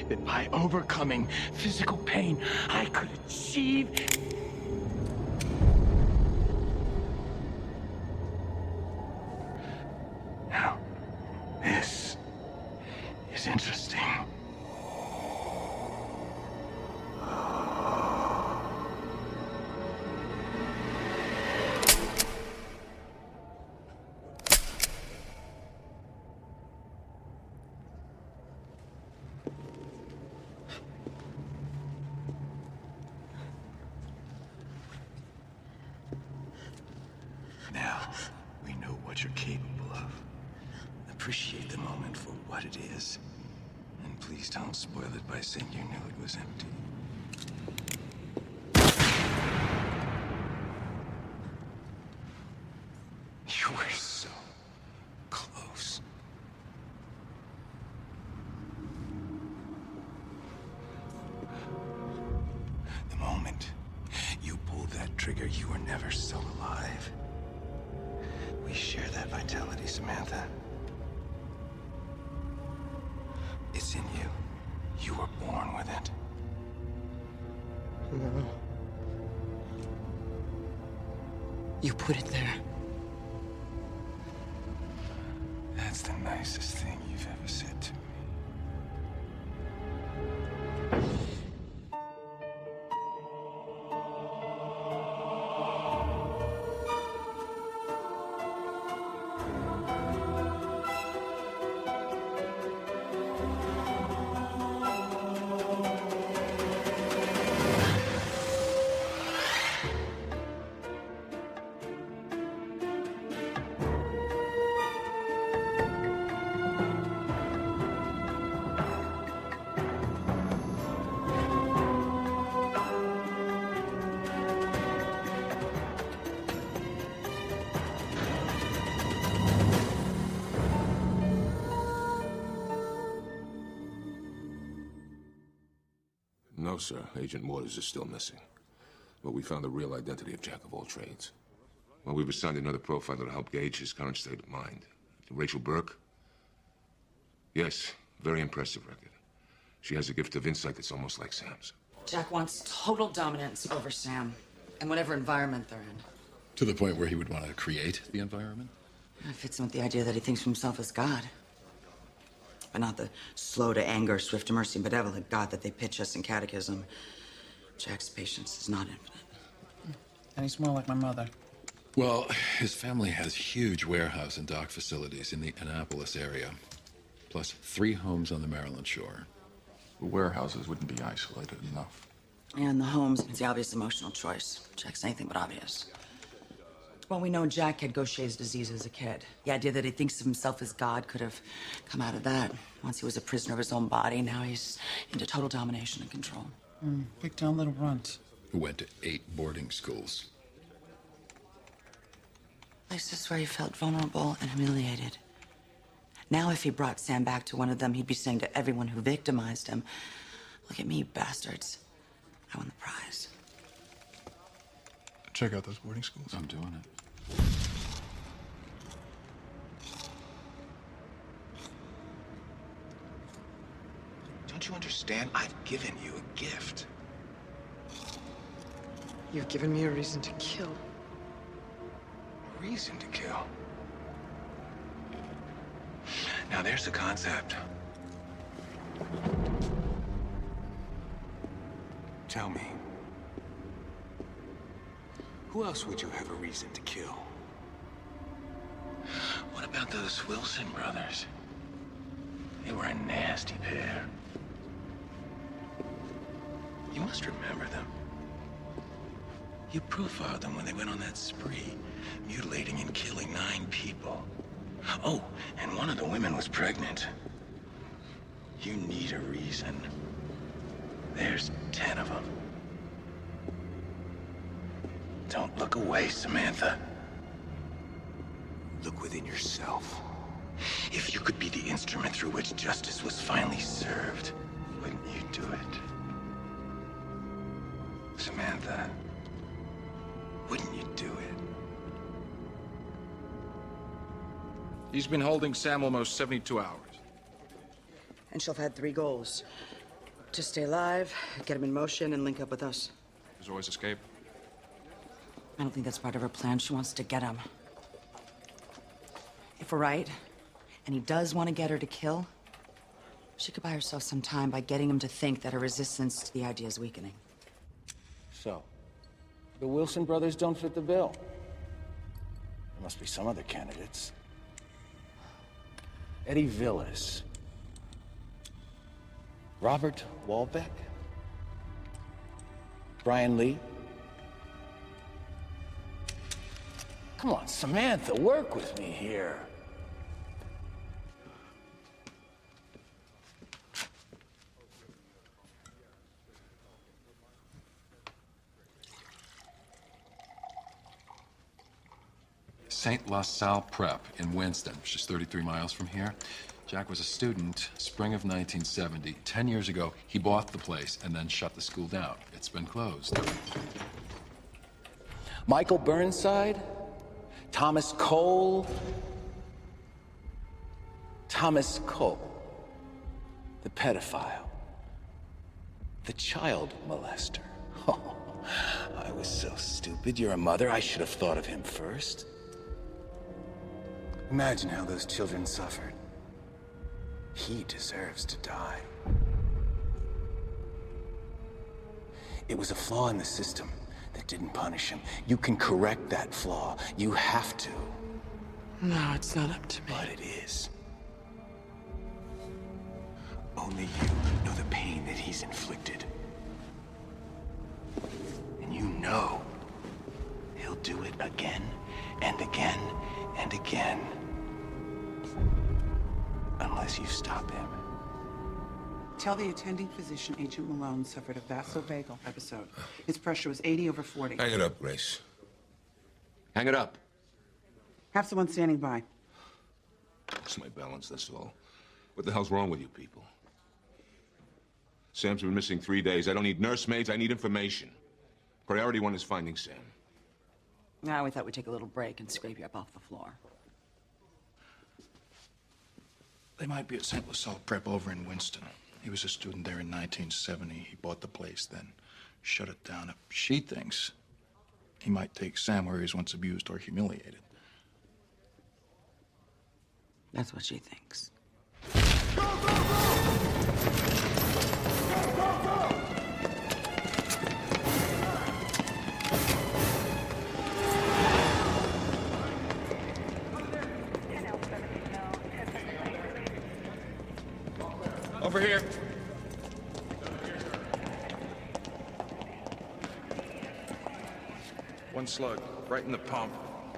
that by overcoming physical pain, I could achieve... Now, this is interesting. Now, we know what you're capable of. Appreciate the moment for what it is. And please don't spoil it by saying you knew it was empty. You were so close. The moment you pulled that trigger, you were never so alive. We share that vitality, Samantha. It's in you. You were born with it. No. You put it there. That's the nicest thing you've ever said to me. No, sir. Agent Mortis is still missing. But we found the real identity of Jack of all trades. Well, we've assigned another profiler to help gauge his current state of mind. Rachel Burke? Yes, very impressive record. She has a gift of insight that's almost like Sam's. Jack wants total dominance over Sam and whatever environment they're in. To the point where he would want to create the environment? It fits in with the idea that he thinks of himself as God. But not the slow to anger, swift to mercy, benevolent God that they pitch us in catechism. Jack's patience is not infinite. And he's more like my mother. Well, his family has huge warehouse and dock facilities in the Annapolis area, plus 3 homes on the Maryland shore. The warehouses wouldn't be isolated enough. And the homes is the obvious emotional choice. Jack's anything but obvious. Well, we know Jack had Gaucher's disease as a kid. The idea that he thinks of himself as God could have come out of that. Once he was a prisoner of his own body, now he's into total domination and control. Big town little runt. Who went to 8 boarding schools. Places where he felt vulnerable and humiliated. Now, if he brought Sam back to one of them, he'd be saying to everyone who victimized him, "Look at me, you bastards. I won the prize." Check out those boarding schools. I'm doing it. Don't you understand? I've given you a gift. You've given me a reason to kill. A reason to kill. Now there's the concept. Tell me, who else would you have a reason to kill? What about those Wilson brothers? They were a nasty pair. You must remember them. You profiled them when they went on that spree, mutilating and killing 9 people. Oh, and one of the women was pregnant. You need a reason. There's 10 of them. Don't look away, Samantha. Look within yourself. If you could be the instrument through which justice was finally served, wouldn't you do it? Samantha, wouldn't you do it? He's been holding Sam almost 72 hours. And she'll have had 3 goals. Just stay alive, get him in motion, and link up with us. There's always escape. I don't think that's part of her plan. She wants to get him. If we're right, and he does want to get her to kill, she could buy herself some time by getting him to think that her resistance to the idea is weakening. So, the Wilson brothers don't fit the bill. There must be some other candidates. Eddie Villas. Robert Walbeck. Brian Lee. Come on, Samantha, work with me here. St. La Salle Prep in Winston, which is 33 miles from here. Jack was a student, spring of 1970. 10 years ago, he bought the place and then shut the school down. It's been closed. Michael Burnside? Thomas Cole? Thomas Cole. The pedophile. The child molester. Oh, I was so stupid. You're a mother. I should have thought of him first. Imagine how those children suffered. He deserves to die. It was a flaw in the system that didn't punish him. You can correct that flaw. You have to. No, it's not up to me. But it is. Only you know the pain that he's inflicted. And you know he'll do it again and again and again. Unless you stop him. Tell the attending physician Agent Malone suffered a vasovagal episode. His pressure was 80/40. Hang it up, Grace. Hang it up. Have someone standing by. It's my balance, that's all. What the hell's wrong with you people? Sam's been missing 3 days. I don't need nursemaids, I need information. Priority one is finding Sam. Now we thought we'd take a little break and scrape you up off the floor. They might be at St. La Salle Prep over in Winston. He was a student there in 1970. He bought the place, then shut it down. She thinks he might take Sam where he was once abused or humiliated. That's what she thinks. Over here. One slug, right in the pump.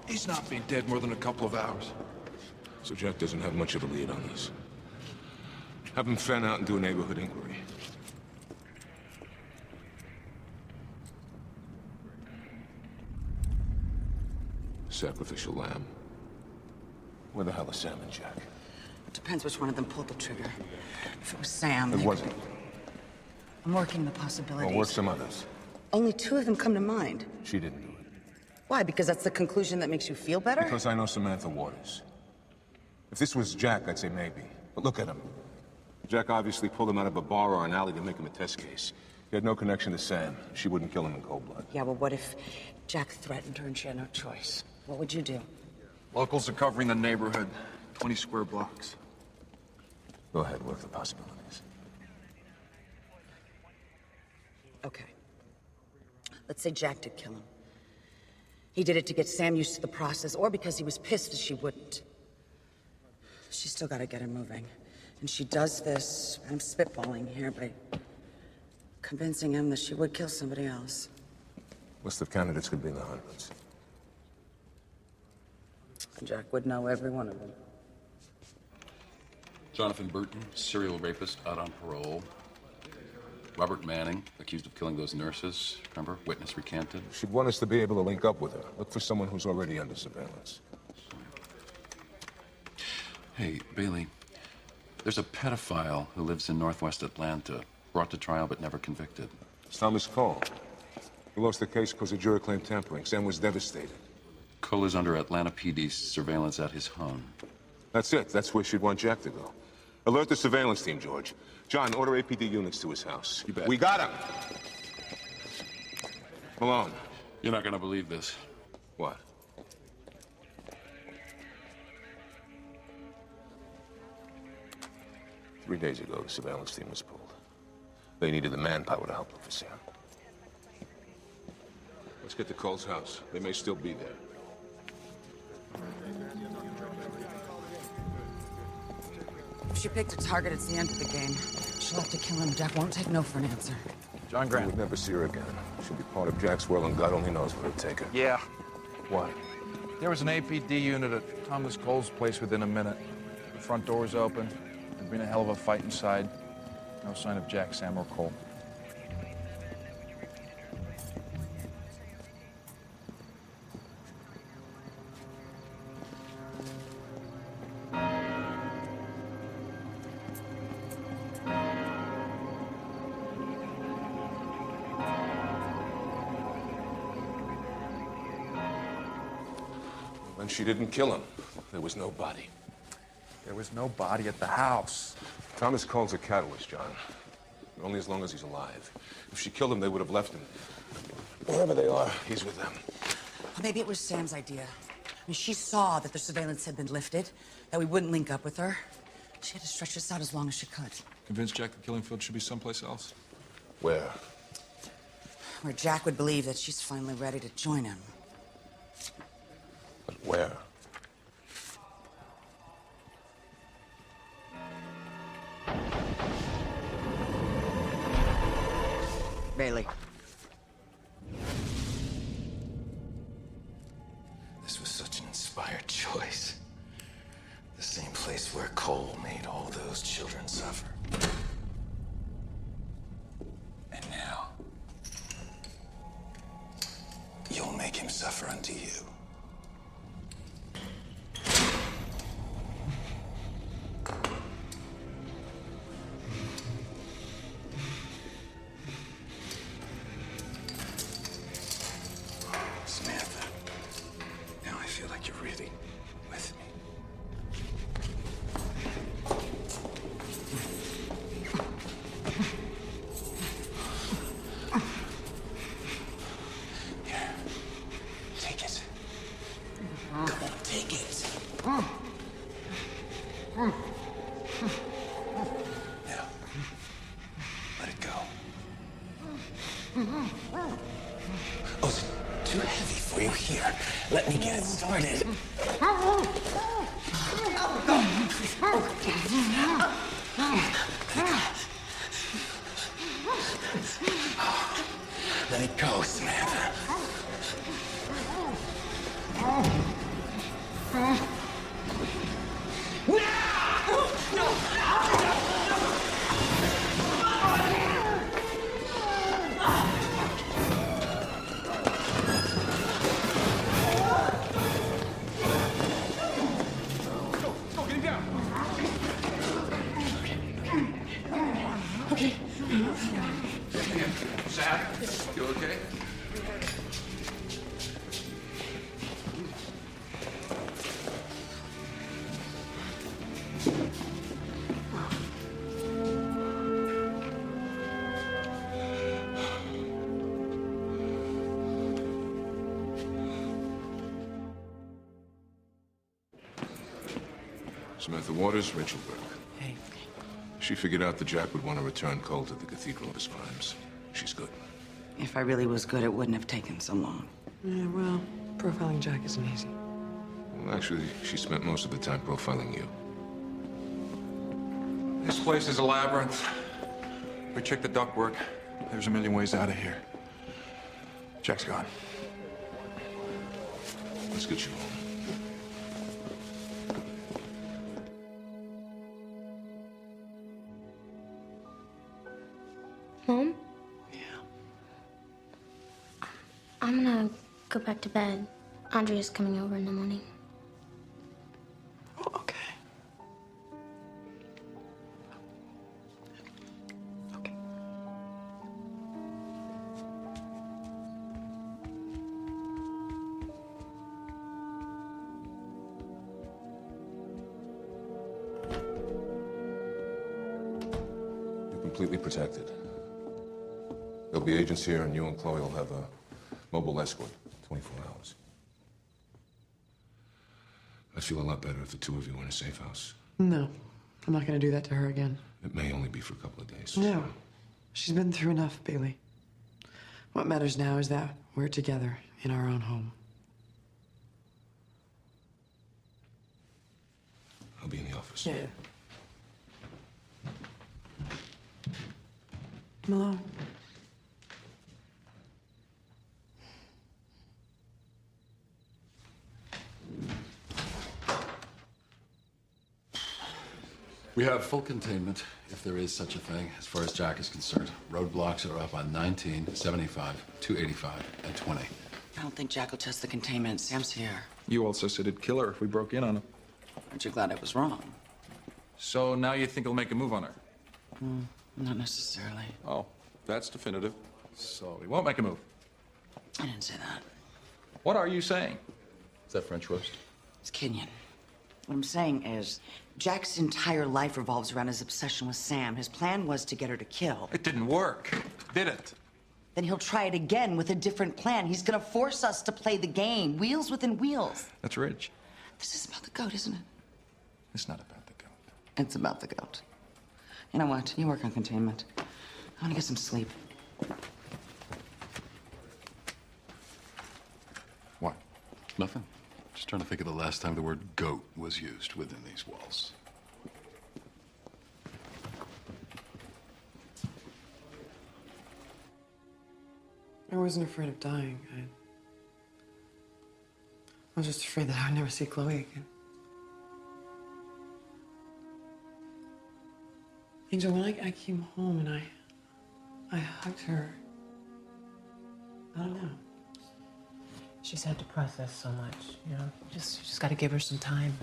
He's not been dead more than a couple of hours. So Jack doesn't have much of a lead on this. Have him fan out and do a neighborhood inquiry. Sacrificial lamb. Where the hell is Sam and Jack? It depends which one of them pulled the trigger. If it was Sam... It wasn't. I'm working the possibilities. Or work some others. Only 2 of them come to mind. She didn't do it. Why? Because that's the conclusion that makes you feel better? Because I know Samantha Waters. If this was Jack, I'd say maybe. But look at him. Jack obviously pulled him out of a bar or an alley to make him a test case. He had no connection to Sam. She wouldn't kill him in cold blood. Yeah, well, what if Jack threatened her and she had no choice? What would you do? Locals are covering the neighborhood. 20 square blocks. Go ahead, work the possibilities. Okay. Let's say Jack did kill him. He did it to get Sam used to the process, or because he was pissed that she wouldn't. She's still got to get him moving. And she does this, I'm spitballing here, by convincing him that she would kill somebody else. List of candidates could be in the hundreds. Jack would know every one of them. Jonathan Burton, serial rapist, out on parole. Robert Manning, accused of killing those nurses. Remember? Witness recanted. She'd want us to be able to link up with her. Look for someone who's already under surveillance. Hey, Bailey, there's a pedophile who lives in northwest Atlanta. Brought to trial but never convicted. It's Thomas Cole. He lost the case because a juror claimed tampering. Sam was devastated. Cole is under Atlanta PD's surveillance at his home. That's it. That's where she'd want Jack to go. Alert the surveillance team, George. John, order APD units to his house. You bet. We got him! Malone. You're not gonna believe this. What? Three days ago, the surveillance team was pulled. They needed the manpower to help look for Sam. Let's get to Cole's house. They may still be there. If she picked a target, it's the end of the game. She'll have to kill him. Jack won't take no for an answer. John We Grant. would never see her again. She'll be part of Jack's world, and God only knows where it'll take her. Yeah. Why? There was an APD unit at Thomas Cole's place within a minute. The front door was open. There'd been a hell of a fight inside. No sign of Jack, Sam, or Cole. When she didn't kill him, there was no body. There was no body at the house. Thomas Cole's a catalyst, John. Only as long as he's alive. If she killed him, they would have left him. Wherever they are, he's with them. Well, maybe it was Sam's idea. I mean, she saw that the surveillance had been lifted, that we wouldn't link up with her. She had to stretch this out as long as she could. Convinced Jack the killing field should be someplace else? Where? Where Jack would believe that she's finally ready to join him. But where? Bailey. This was such an inspired choice. The same place where Cole made all those children suffer. And now, you'll make him suffer unto you. Samantha, now I feel like you're really with me. Here, take it. Come on, take it. Now, let it go. Oh, is it too heavy for you? Here, let me get it started. Let it go, Samantha. Sam, you okay? Samantha Waters, Rachel Burke. Hey. She figured out that Jack would want to return Cole to the cathedral of his crimes. She's good. If I really was good, it wouldn't have taken so long. Yeah, well, profiling Jack isn't easy. Well, actually, she spent most of the time profiling you. This place is a labyrinth. We checked the ductwork. There's a million ways out of here. Jack's gone. Let's get you home. Mom? Yeah. I'm gonna go back to bed. Andrea's coming over in the morning. Oh, okay. Okay. completely protected. There'll be agents here, and you and Chloe will have a mobile escort, 24 hours. I'd feel a lot better if the two of you were in a safe house. No, I'm not gonna do that to her again. It may only be for a couple of days. No, she's been through enough, Bailey. What matters now is that we're together in our own home. I'll be in the office. Yeah. Malone. We have full containment, if there is such a thing, as far as Jack is concerned. Roadblocks are up on 19, 75, 285, and 20. I don't think Jack will test the containment. Sam's here. You also said it'd kill her if we broke in on him. Aren't you glad I was wrong? So now you think he'll make a move on her? Not necessarily. Oh, that's definitive. So he won't make a move. I didn't say that. What are you saying? Is that French roast? It's Kenyan. What I'm saying is, Jack's entire life revolves around his obsession with Sam. His plan was to get her to kill. It didn't work, did it? Then he'll try it again with a different plan. He's gonna force us to play the game. Wheels within wheels. That's rich. This is about the goat, isn't it? It's not about the goat. It's about the goat. You know what? You work on containment. I wanna get some sleep. What? Nothing. Just trying to think of the last time the word goat was used within these walls. I wasn't afraid of dying. I was just afraid that I would never see Chloe again. Angel, when I came home and I hugged her, I don't know. She's had to process so much, you know. You just got to give her some time.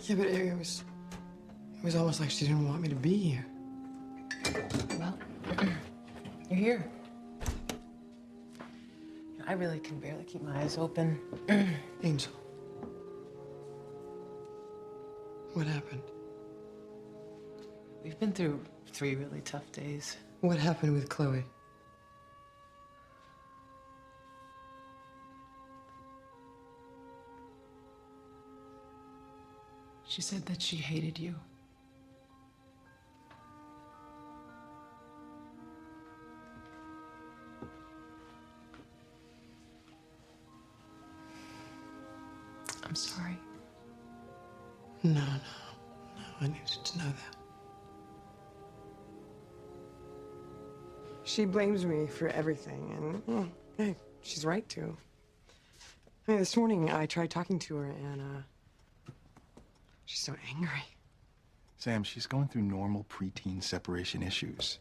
Yeah, but it was almost like she didn't want me to be here. Well, you're here. I really can barely keep my eyes open. Angel. What happened? We've been through 3 really tough days. What happened with Chloe? She said that she hated you. I'm sorry. No, I needed to know that. She blames me for everything, and hey, she's right to. I mean, this morning I tried talking to her, and she's so angry. Sam, she's going through normal preteen separation issues.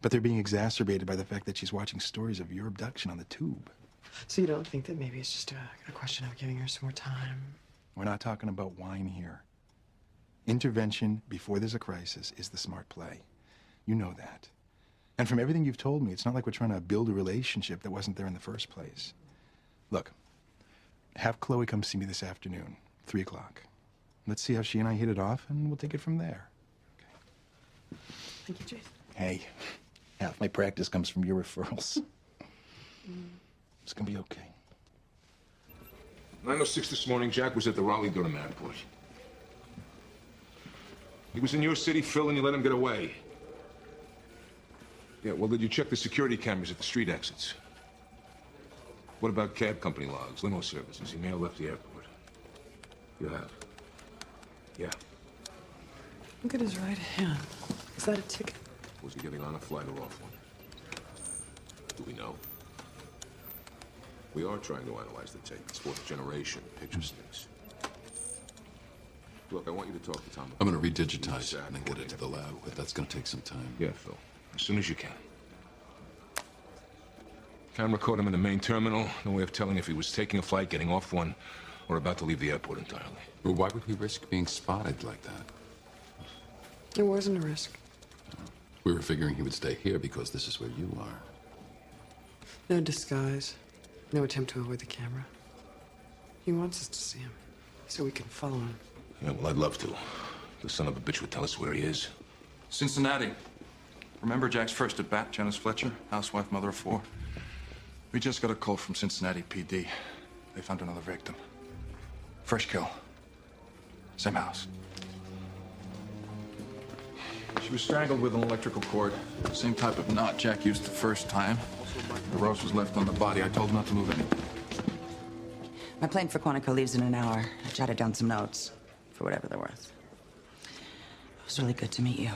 But they're being exacerbated by the fact that she's watching stories of your abduction on the tube. So you don't think that maybe it's just a question of giving her some more time? We're not talking about wine here. Intervention before there's a crisis is the smart play. You know that. And from everything you've told me, it's not like we're trying to build a relationship that wasn't there in the first place. Look, have Chloe come see me this afternoon, 3 o'clock. Let's see how she and I hit it off, and we'll take it from there. Okay. Thank you, Jason. Hey, half my practice comes from your referrals. It's gonna be okay. 9:06 this morning, Jack was at the Raleigh-Durham airport. He was in your city, Phil, and you let him get away. Yeah, well, did you check the security cameras at the street exits? What about cab company logs, limo services? He may have left the airport. You have? Yeah. Look at his right hand. Is that a ticket? Was he getting on a flight or off one? Do we know? We are trying to analyze the tape. It's 4th generation, picture sticks. Look, I want you to talk to Tom. I'm going to redigitize it and then get it to the lab, but that's going to take some time. Yeah, Phil. As soon as you can. Camera caught him in the main terminal. No way of telling if he was taking a flight, getting off one, or about to leave the airport entirely. Well, why would we risk being spotted like that? It wasn't a risk. We were figuring he would stay here because this is where you are. No disguise. No attempt to avoid the camera. He wants us to see him, so we can follow him. Yeah, well, I'd love to. The son of a bitch would tell us where he is. Cincinnati. Remember Jack's first at bat, Janice Fletcher, housewife, mother of 4? We just got a call from Cincinnati PD. They found another victim. Fresh kill. Same house. She was strangled with an electrical cord. Same type of knot Jack used the first time. The rose was left on the body. I told him not to move anything. My plane for Quantico leaves in an hour. I jotted down some notes, for whatever they're worth. It was really good to meet you. Yeah.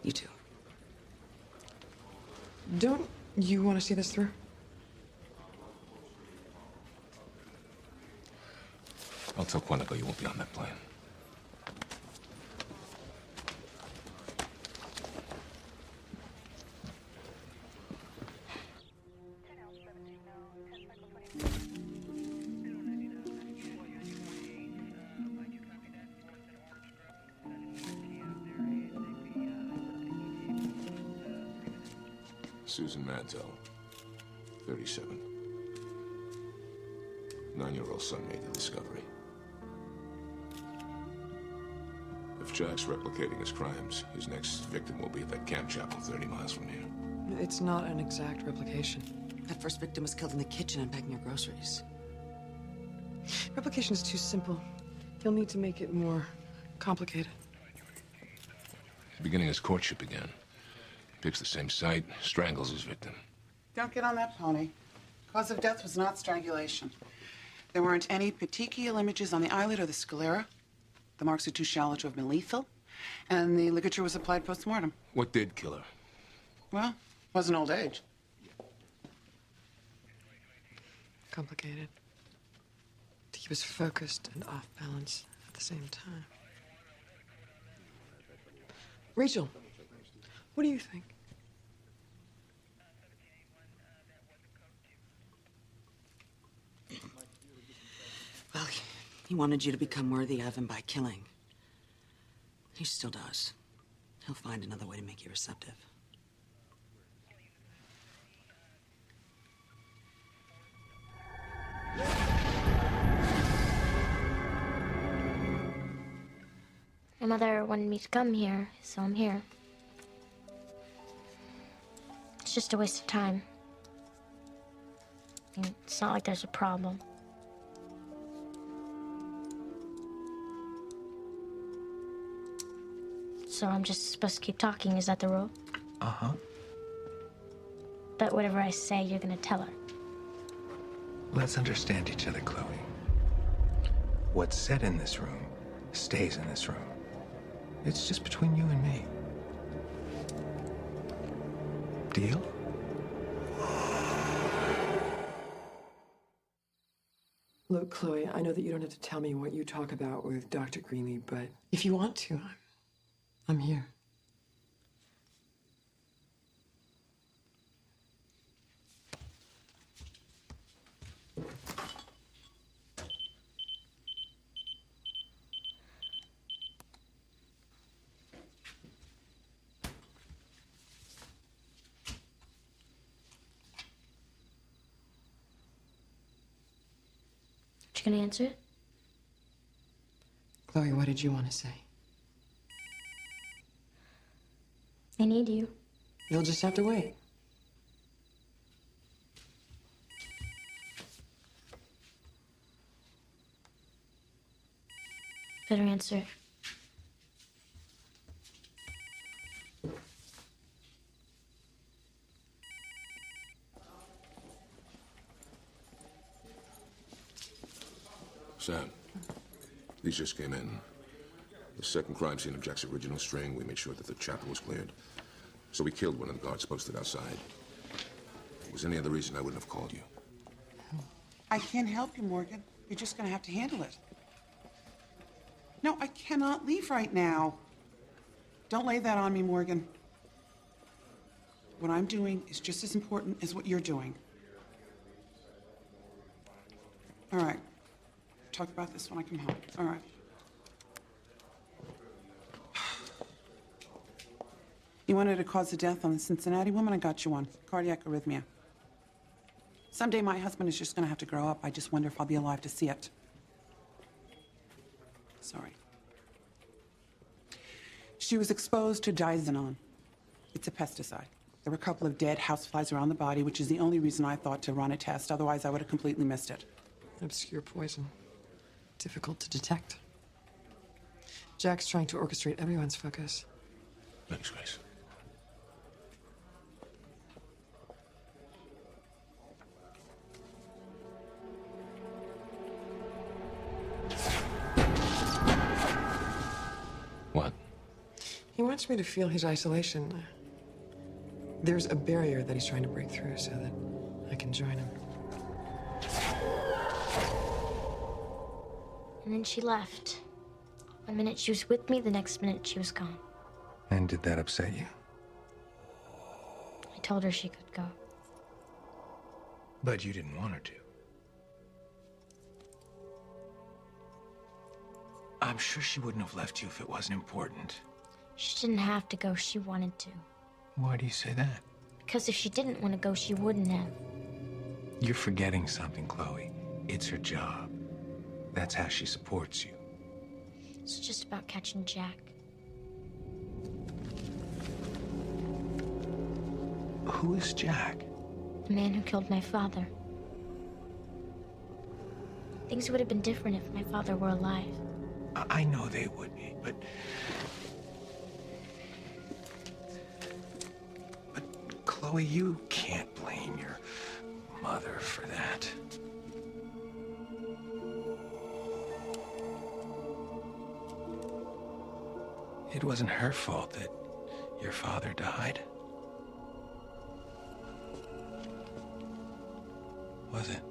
You too. Don't you want to see this through? I'll tell Quantico you won't be on that plane. Susan Mantel, 37. 9-year-old son made the discovery. If Jack's replicating his crimes, his next victim will be at that camp chapel 30 miles from here. It's not an exact replication. That first victim was killed in the kitchen unpacking your groceries. Replication is too simple. You'll need to make it more complicated. Beginning his courtship again. Picks the same site, strangles his victim. Don't get on that pony. Cause of death was not strangulation. There weren't any petechial images on the eyelid or the sclera. The marks are too shallow to have been lethal. And the ligature was applied post-mortem. What did kill her? Well, wasn't old age. Complicated. He was focused and off balance at the same time. Rachel, what do you think? Well, he wanted you to become worthy of him by killing. He still does. He'll find another way to make you receptive. My mother wanted me to come here, so I'm here. It's just a waste of time. And it's not like there's a problem. So I'm just supposed to keep talking, is that the rule? Uh-huh. But whatever I say, you're gonna tell her. Let's understand each other, Chloe. What's said in this room stays in this room. It's just between you and me. Deal? Look, Chloe, I know that you don't have to tell me what you talk about with Dr. Greenlee, but if you want to, I'm here. You gonna answer it? Chloe, what did you want to say? I need you. You'll just have to wait. Better answer. Sam, these just came in. The second crime scene of Jack's original string, we made sure that the chapel was cleared. So we killed one of the guards posted outside. If there was any other reason, I wouldn't have called you. I can't help you, Morgan. You're just gonna have to handle it. No, I cannot leave right now. Don't lay that on me, Morgan. What I'm doing is just as important as what you're doing. All right. Talk about this when I come home. All right. You wanted a cause of death on the Cincinnati woman? I got you one. Cardiac arrhythmia. Someday my husband is just gonna have to grow up. I just wonder if I'll be alive to see it. Sorry. She was exposed to diazinon. It's a pesticide. There were a couple of dead houseflies around the body, which is the only reason I thought to run a test. Otherwise, I would have completely missed it. Obscure poison. Difficult to detect. Jack's trying to orchestrate everyone's focus. Thanks, Grace. What? He wants me to feel his isolation. There's a barrier that he's trying to break through so that I can join him. And then she left. One minute she was with me, the next minute she was gone. And did that upset you? I told her she could go. But you didn't want her to. I'm sure she wouldn't have left you if it wasn't important. She didn't have to go, she wanted to. Why do you say that? Because if she didn't want to go, she wouldn't have. You're forgetting something, Chloe. It's her job. That's how she supports you. It's just about catching Jack. Who is Jack? The man who killed my father. Things would have been different if my father were alive. I know they would be, but Chloe, you can't blame your mother for that. It wasn't her fault that your father died. Was it?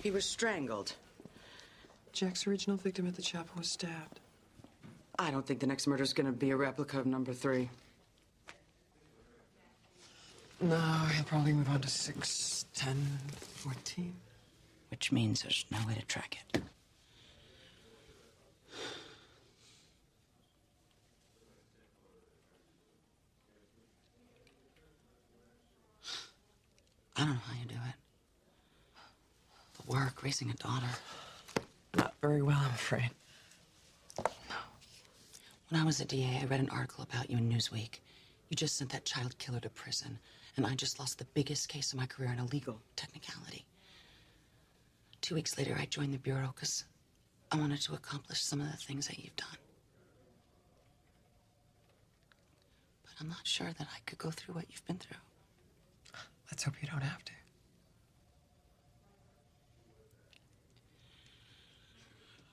He was strangled. Jack's original victim at the chapel was stabbed. I don't think the next murder's gonna be a replica of number 3. No, he'll probably move on to 6, 10, 14. Which means there's no way to track it. I don't know how you do it. The work, raising a daughter. Not very well, I'm afraid. When I was a DA, I read an article about you in Newsweek. You just sent that child killer to prison, and I just lost the biggest case of my career in a legal technicality. 2 weeks later, I joined the Bureau because I wanted to accomplish some of the things that you've done. But I'm not sure that I could go through what you've been through. Let's hope you don't have to.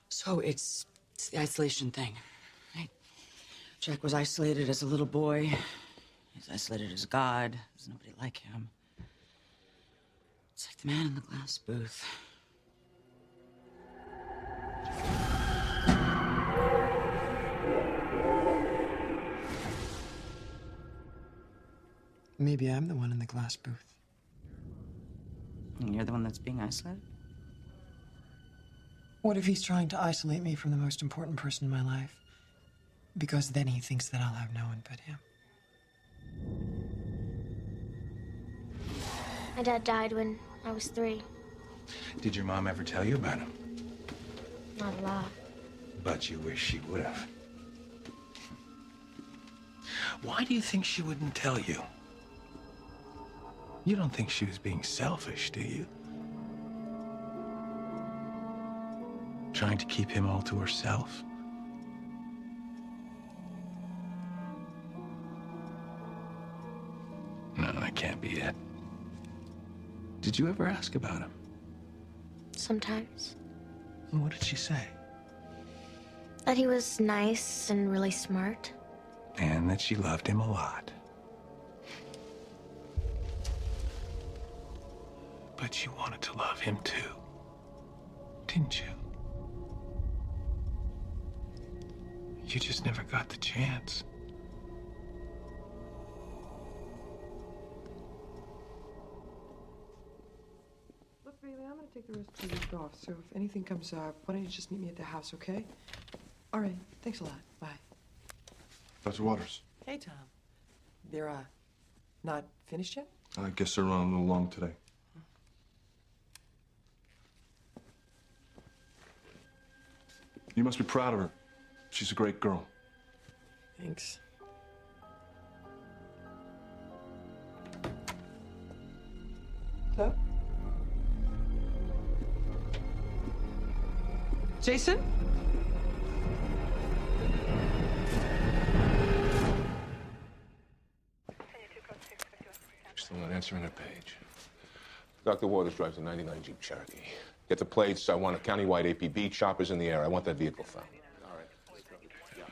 So it's the isolation thing, right? Jack was isolated as a little boy. He's isolated as God. There's nobody like him. It's like the man in the glass booth. Maybe I'm the one in the glass booth. And you're the one that's being isolated? What if he's trying to isolate me from the most important person in my life? Because then he thinks that I'll have no one but him. My dad died when I was 3. Did your mom ever tell you about him? Not a lot. But you wish she would have. Why do you think she wouldn't tell you? You don't think she was being selfish, do you? Trying to keep him all to herself? No, that can't be it. Did you ever ask about him? Sometimes. And what did she say? That he was nice and really smart. And that she loved him a lot. But you wanted to love him too, didn't you? You just never got the chance. Look, baby, I'm gonna take the rest of the week off, so if anything comes up, why don't you just meet me at the house, okay? All right, thanks a lot. Bye. Dr. Waters. Hey, Tom. They're, not finished yet? I guess they're running a little long today. You must be proud of her. She's a great girl. Thanks. Hello? Jason? Still not answering her page. Dr. Waters drives a 99 Jeep Cherokee. Get the plates. I want a countywide APB, choppers in the air. I want that vehicle found. All right.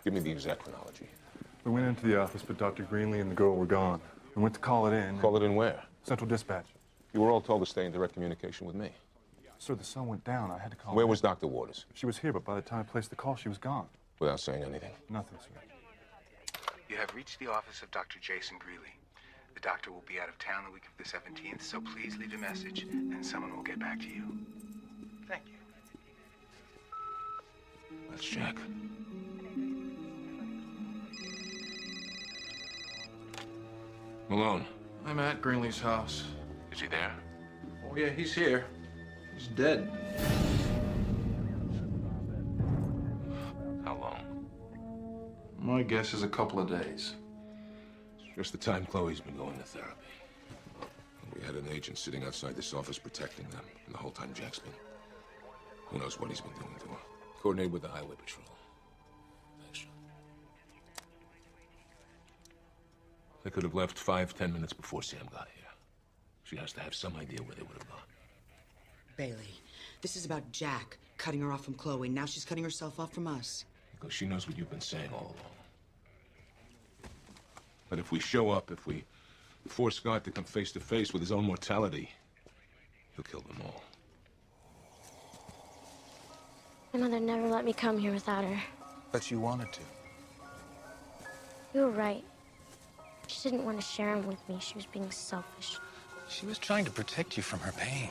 Give me the exact chronology. We went into the office, but Dr. Greenlee and the girl were gone. We went to call it in. Call it in where? Central Dispatch. You were all told to stay in direct communication with me. Sir, the sun went down. I had to call. Where was Dr. Waters? She was here, but by the time I placed the call, she was gone. Without saying anything? Nothing, sir. You have reached the office of Dr. Jason Greeley. The doctor will be out of town the week of the 17th, so please leave a message, and someone will get back to you. Thank you. That's Jack. Malone. I'm at Greenlee's house. Is he there? Oh, yeah, he's here. He's dead. How long? My guess is a couple of days. Just the time Chloe's been going to therapy. We had an agent sitting outside this office protecting them, and the whole time Jack's been... Who knows what he's been doing to her. Coordinate with the highway patrol. Thanks, John. They could have left 5-10 minutes before Sam got here. She has to have some idea where they would have gone. Bailey, this is about Jack cutting her off from Chloe. Now she's cutting herself off from us. Because she knows what you've been saying all along. But if we show up, if we force Scott to come face to face with his own mortality, he'll kill them all. My mother never let me come here without her. But you wanted to. You were right. She didn't want to share him with me. She was being selfish. She was trying to protect you from her pain.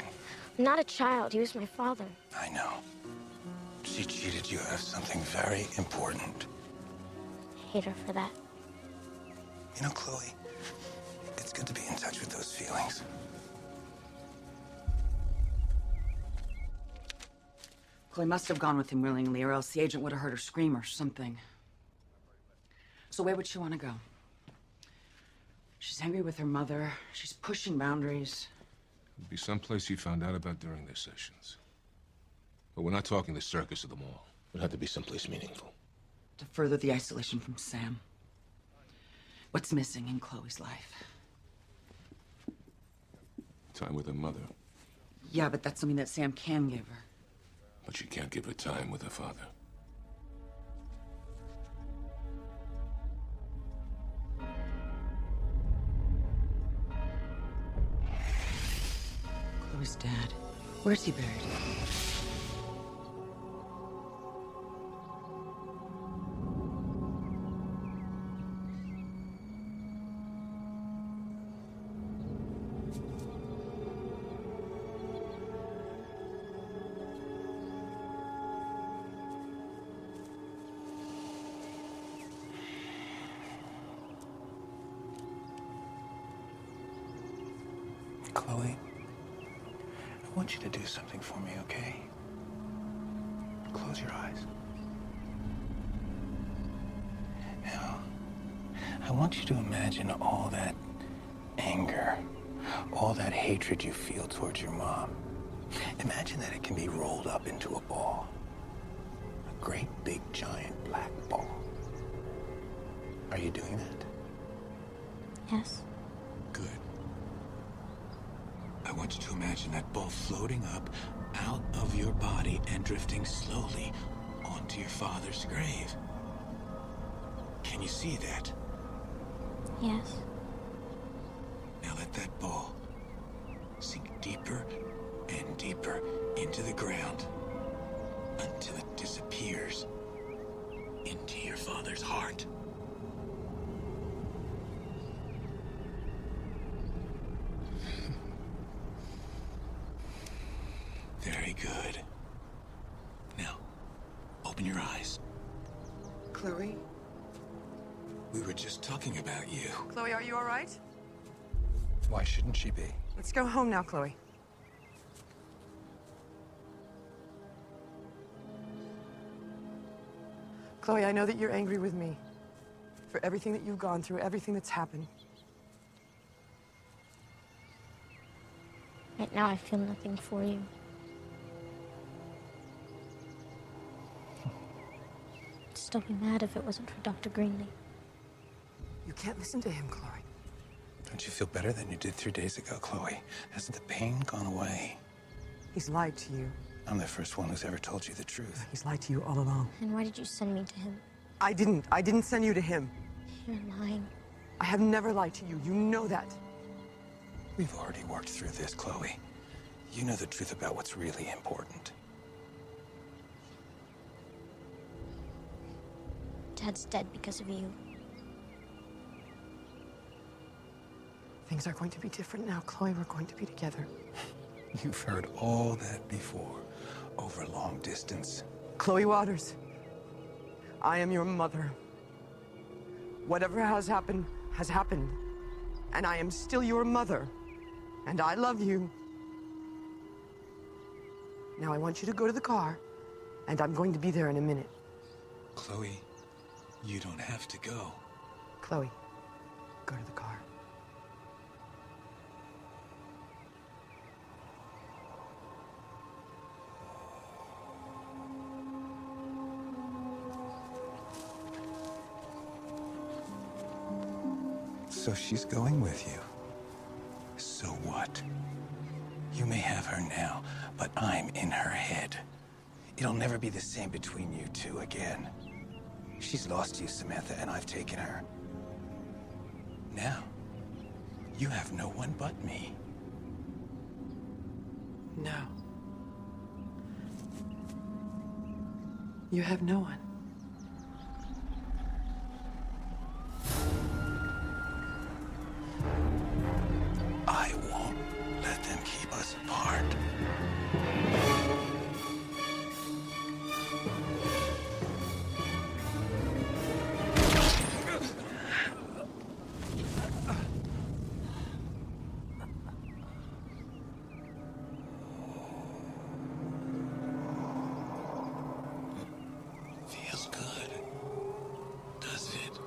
I'm not a child. He was my father. I know. She cheated you out of something very important. I hate her for that. You know, Chloe, it's good to be in touch with those feelings. Chloe must have gone with him willingly, or else the agent would have heard her scream or something. So where would she want to go? She's angry with her mother. She's pushing boundaries. It'd be someplace you found out about during their sessions. But we're not talking the circus of the mall. It'd have to be someplace meaningful. To further the isolation from Sam. What's missing in Chloe's life? Time with her mother. Yeah, but that's something that Sam can give her. But she can't give her time with her father. Chloe's dad. Where's he buried? Chloe, I want you to do something for me, okay? Close your eyes. Now, I want you to imagine all that anger, all that hatred you feel towards your mom. Imagine that it can be rolled up into a ball. A great, big, giant black ball. Are you doing that? Yes. Good. I want you to imagine that ball floating up out of your body and drifting slowly onto your father's grave. Can you see that? Yes. Now let that ball sink deeper and deeper into the ground until it disappears into your father's heart. Very good. Now, open your eyes. Chloe? We were just talking about you. Chloe, are you all right? Why shouldn't she be? Let's go home now, Chloe. Chloe, I know that you're angry with me for everything that you've gone through, everything that's happened. Right now, I feel nothing for you. I'd still be mad if it wasn't for Dr. Greenlee. You can't listen to him, Chloe. Don't you feel better than you did 3 days ago, Chloe? Hasn't the pain gone away? He's lied to you. I'm the first one who's ever told you the truth. He's lied to you all along. And why did you send me to him? I didn't. I didn't send you to him. You're lying. I have never lied to you. You know that. We've already worked through this, Chloe. You know the truth about what's really important. Dad's dead because of you. Things are going to be different now, Chloe. We're going to be together. You've heard all that before, over long distance. Chloe Waters, I am your mother. Whatever has happened, and I am still your mother, and I love you. Now I want you to go to the car, and I'm going to be there in a minute. Chloe, you don't have to go. Chloe, go to the car. So she's going with you. So what? You may have her now, but I'm in her head. It'll never be the same between you two again. She's lost you, Samantha, and I've taken her. Now, you have no one but me. No. You have no one. I won't let them keep us apart. Feels good, does it?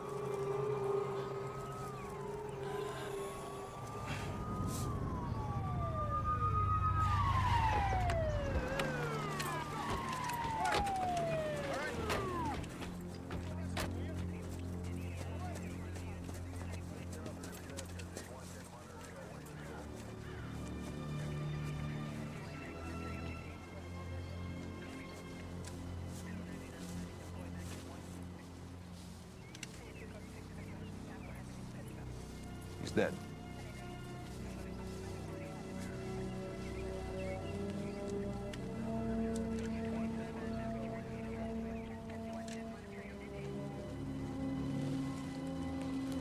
He's dead.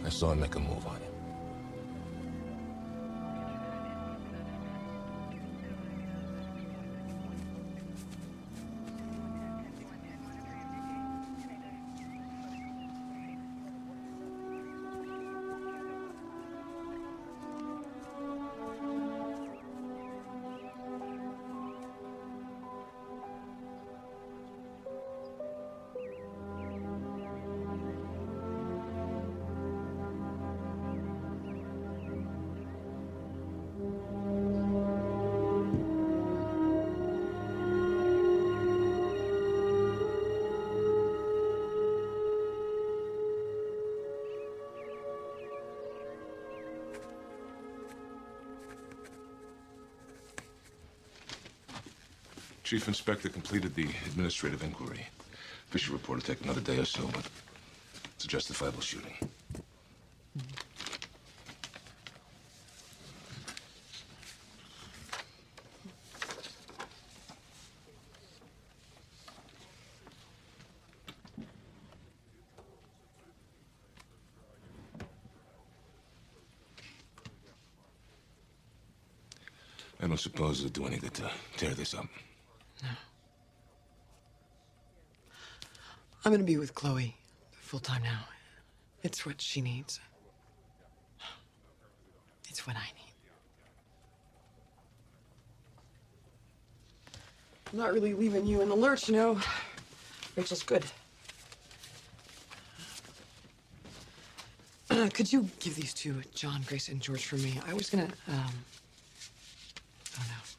I saw him make a move on him. Chief Inspector completed the administrative inquiry. Official report will take another day or so, but it's a justifiable shooting. I don't suppose it'll do any good to tear this up. No. I'm gonna be with Chloe full time now. It's what she needs. It's what I need. I'm not really leaving you in the lurch, you know. Rachel's good. Could you give these to John, Grace, and George for me? I was gonna, oh no.